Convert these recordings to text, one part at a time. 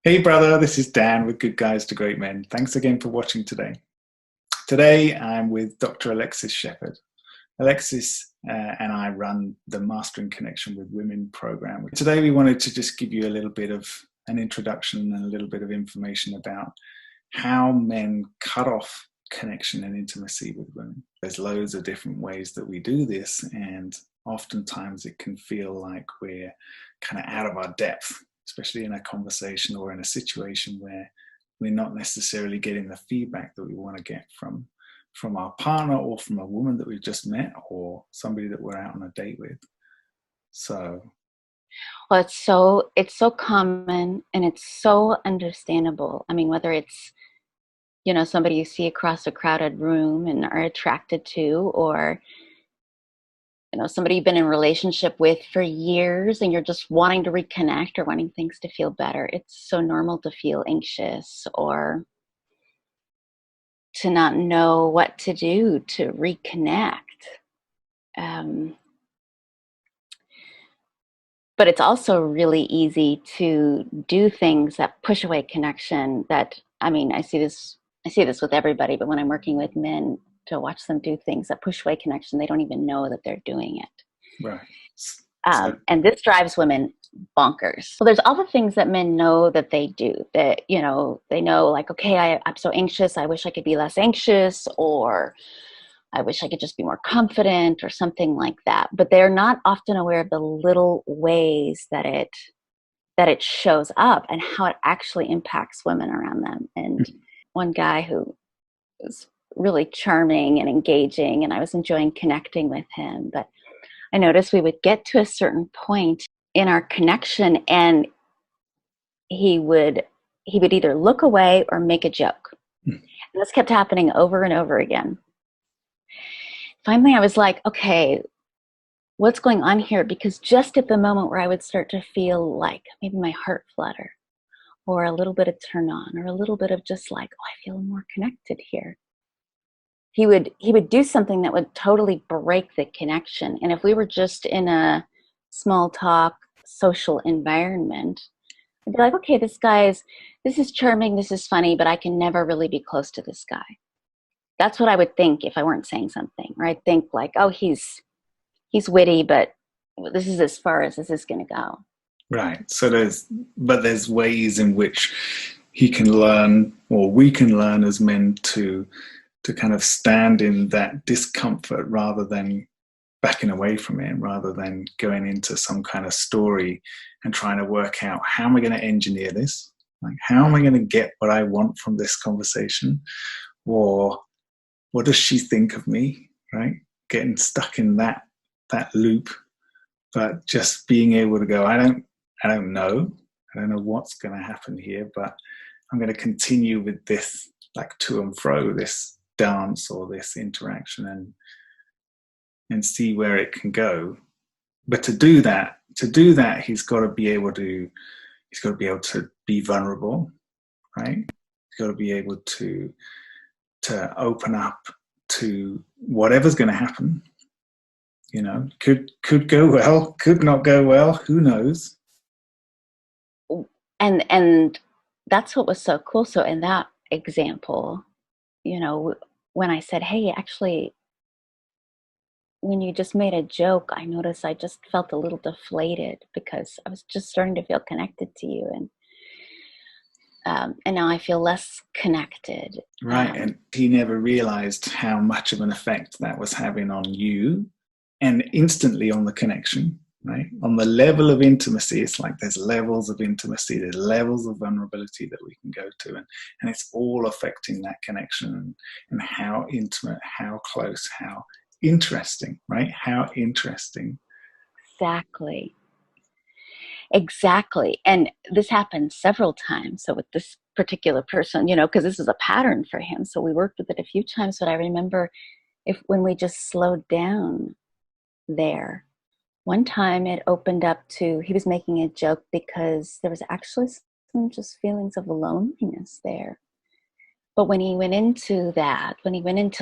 Hey brother, this is Dan with Good Guys to Great Men. Thanks again for watching today. Today I'm with Dr. Alexis Shepperd. Alexis and I run the Mastering Connection with Women program. Today we wanted to just give you a little bit of an introduction and a little bit of information about how men cut off connection and intimacy with women. There's loads of different ways that we do this, and oftentimes it can feel like we're kind of out of our depth, especially in a conversation or in a situation where we're not necessarily getting the feedback that we want to get from our partner or from a woman that we've just met or somebody that we're out on a date with. So, Well, it's so common and it's so understandable. I mean, whether it's, somebody you see across a crowded room and are attracted to, or, somebody you've been in a relationship with for years and you're just wanting to reconnect or wanting things to feel better. It's so normal to feel anxious or to not know what to do to reconnect. But it's also really easy to do things that push away connection. I see this with everybody, but when I'm working with men, to watch them do things that push away connection, they don't even know that they're doing it. right. And this drives women bonkers. Well, there's all the things that men know that they do that, they know, like, okay, I'm so anxious. I wish I could be less anxious, or I wish I could just be more confident, or something like that. But they're not often aware of the little ways that it shows up and how it actually impacts women around them. And one guy who was really charming and engaging, and I was enjoying connecting with him, but I noticed we would get to a certain point in our connection and he would either look away or make a joke. And this kept happening over and over again. Finally, I was like, okay, what's going on here? Because just at the moment where I would start to feel like maybe my heart flutter, or a little bit of turn on, or a little bit of just like, oh, I feel more connected here, he would do something that would totally break the connection. And if we were just in a small talk social environment, I'd be like, okay, this is charming, this is funny, but I can never really be close to this guy. That's what I would think if I weren't saying something. Or I'd think like, oh, he's witty, but this is as far as this is going to go. Right. So there's ways in which he can learn, or we can learn as men, to kind of stand in that discomfort rather than backing away from it, rather than going into some kind of story and trying to work out, how am I going to engineer this? Like, how am I going to get what I want from this conversation? Or what does she think of me? Right? Getting stuck in that loop, but just being able to go, I don't know what's going to happen here, but I'm going to continue with this, like, to and fro, this dance or this interaction, and see where it can go. But to do that, he's got to be able to be vulnerable, right? He's got to be able to open up to whatever's going to happen. Could go well, could not go well, who knows? And that's what was so cool. So in that example, when I said, hey, actually, when you just made a joke, I noticed I just felt a little deflated because I was just starting to feel connected to you. And now I feel less connected. Right. And he never realized how much of an effect that was having on you, and instantly on the connection, right? On the level of intimacy, it's like there's levels of intimacy, there's levels of vulnerability that we can go to, and it's all affecting that connection, and how intimate, how close, how interesting, right? How interesting. Exactly. And this happened several times. So with this particular person, because this is a pattern for him. So we worked with it a few times, but I remember when we just slowed down there, one time it opened up to, he was making a joke because there was actually some just feelings of loneliness there. But when he went into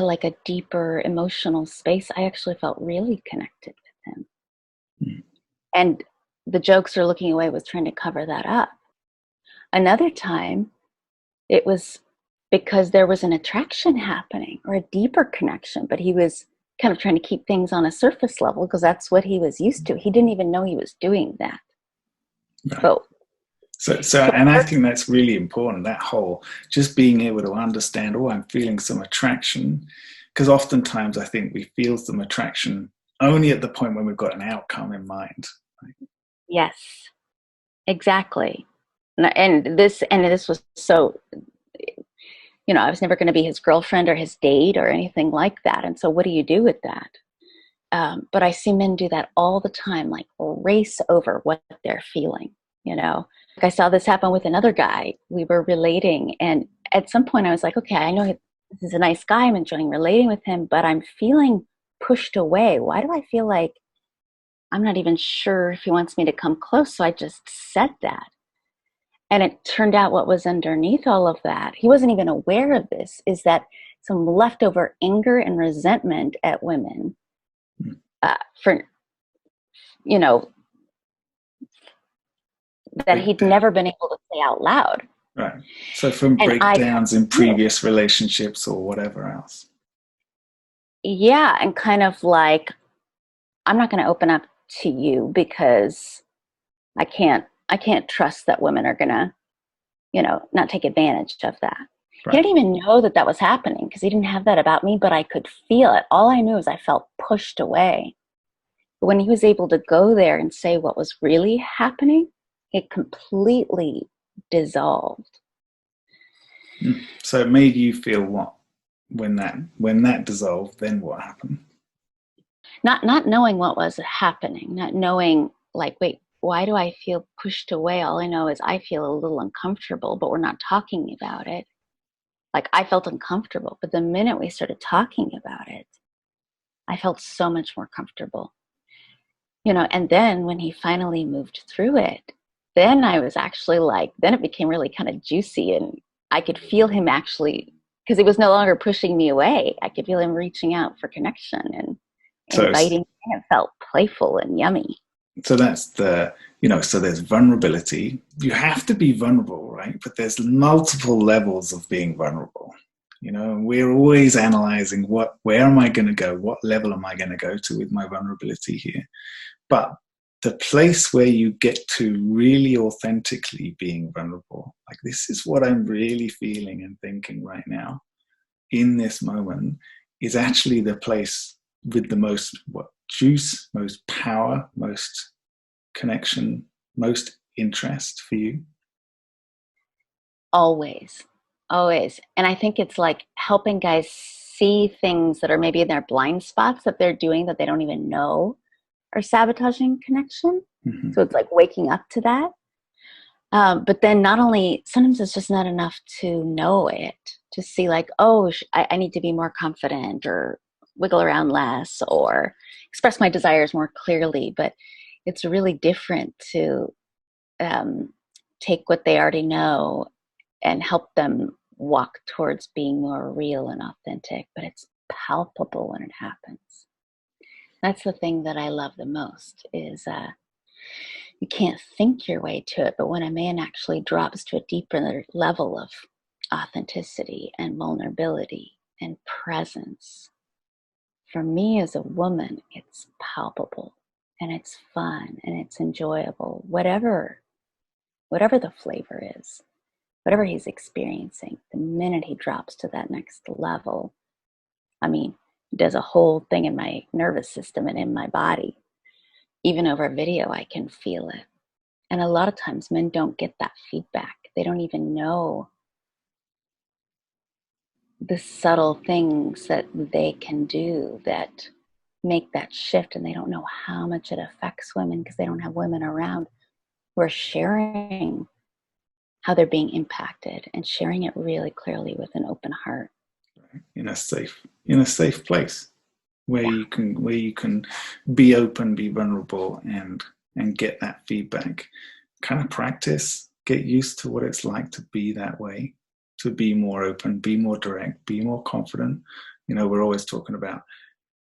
like a deeper emotional space, I actually felt really connected with him. And the jokes or looking away was trying to cover that up. Another time, it was because there was an attraction happening or a deeper connection, but he was kind of trying to keep things on a surface level because that's what he was used to. He didn't even know he was doing that. Right. So, and I think that's really important, that whole just being able to understand, oh, I'm feeling some attraction. Because oftentimes I think we feel some attraction only at the point when we've got an outcome in mind. Right? Yes, exactly. And this was so, I was never going to be his girlfriend or his date or anything like that. And so what do you do with that? But I see men do that all the time, like race over what they're feeling, Like I saw this happen with another guy. We were relating, and at some point I was like, okay, I know this is a nice guy. I'm enjoying relating with him, but I'm feeling pushed away. Why do I feel like I'm not even sure if he wants me to come close? So I just said that. And it turned out what was underneath all of that, he wasn't even aware of this, is that some leftover anger and resentment at women for, that he'd never been able to say out loud. Right. So from breakdowns in previous relationships or whatever else. Yeah. And kind of like, I'm not going to open up to you because I can't trust that women are going to, not take advantage of that. Right. He didn't even know that was happening because he didn't have that about me, but I could feel it. All I knew is I felt pushed away. But when he was able to go there and say what was really happening, it completely dissolved. So it made you feel what? When that dissolved, then what happened? Not knowing what was happening, not knowing, like, wait, why do I feel pushed away? All I know is I feel a little uncomfortable, but we're not talking about it. Like, I felt uncomfortable, but the minute we started talking about it, I felt so much more comfortable. And then when he finally moved through it, then I was actually like, then it became really kind of juicy, and I could feel him actually, because he was no longer pushing me away. I could feel him reaching out for connection and inviting me. It felt playful and yummy. So that's so there's vulnerability. You have to be vulnerable, right? But there's multiple levels of being vulnerable. We're always analyzing where am I going to go? What level am I going to go to with my vulnerability here? But the place where you get to really authentically being vulnerable, like, this is what I'm really feeling and thinking right now in this moment, is actually the place with the most juice, most power, most connection, most interest for you. Always. And I think it's like helping guys see things that are maybe in their blind spots that they're doing that they don't even know are sabotaging connection. Mm-hmm. So it's like waking up to that. But then not only, sometimes it's just not enough to know it, to see like, oh, I need to be more confident or wiggle around less or express my desires more clearly. But it's really different to take what they already know and help them walk towards being more real and authentic. But it's palpable when it happens. That's the thing that I love the most is you can't think your way to it, but when a man actually drops to a deeper level of authenticity and vulnerability and presence, for me as a woman, it's palpable and it's fun and it's enjoyable, whatever the flavor is, whatever he's experiencing. The minute he drops to that next level, does a whole thing in my nervous system and in my body. Even over video, I can feel it. And a lot of times men don't get that feedback. They don't even know the subtle things that they can do that make that shift. And they don't know how much it affects women because they don't have women around who are sharing how they're being impacted and sharing it really clearly with an open heart. In a safe place where you can be open, be vulnerable, and get that feedback. Kind of practice, get used to what it's like to be that way, to be more open, be more direct, be more confident. We're always talking about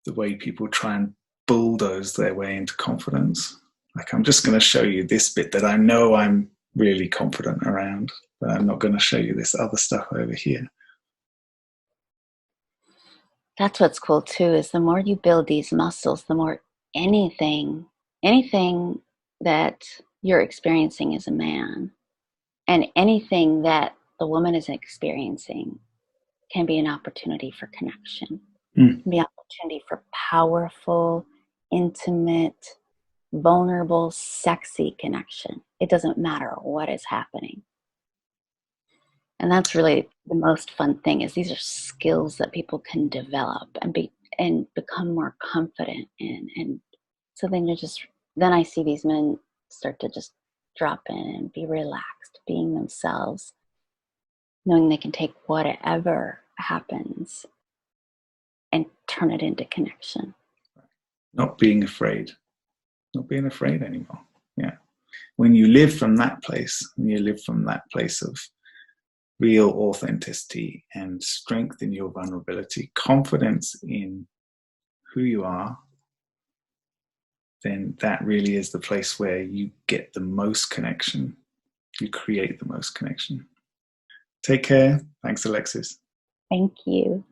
the way people try and bulldoze their way into confidence. Like, I'm just going to show you this bit that I know I'm really confident around. But I'm not going to show you this other stuff over here. That's what's cool too, is the more you build these muscles, the more anything that you're experiencing as a man and anything that the woman is experiencing can be an opportunity for connection. Can be an opportunity for powerful, intimate, vulnerable, sexy connection. It doesn't matter what is happening. And that's really the most fun thing, is these are skills that people can develop and become more confident in. And so then I see these men start to just drop in and be relaxed, being themselves, knowing they can take whatever happens and turn it into connection. Not being afraid anymore. Yeah. When you live from that place, of real authenticity and strength in your vulnerability, confidence in who you are, then that really is the place where you get the most connection. You create the most connection. Take care. Thanks, Alexis. Thank you.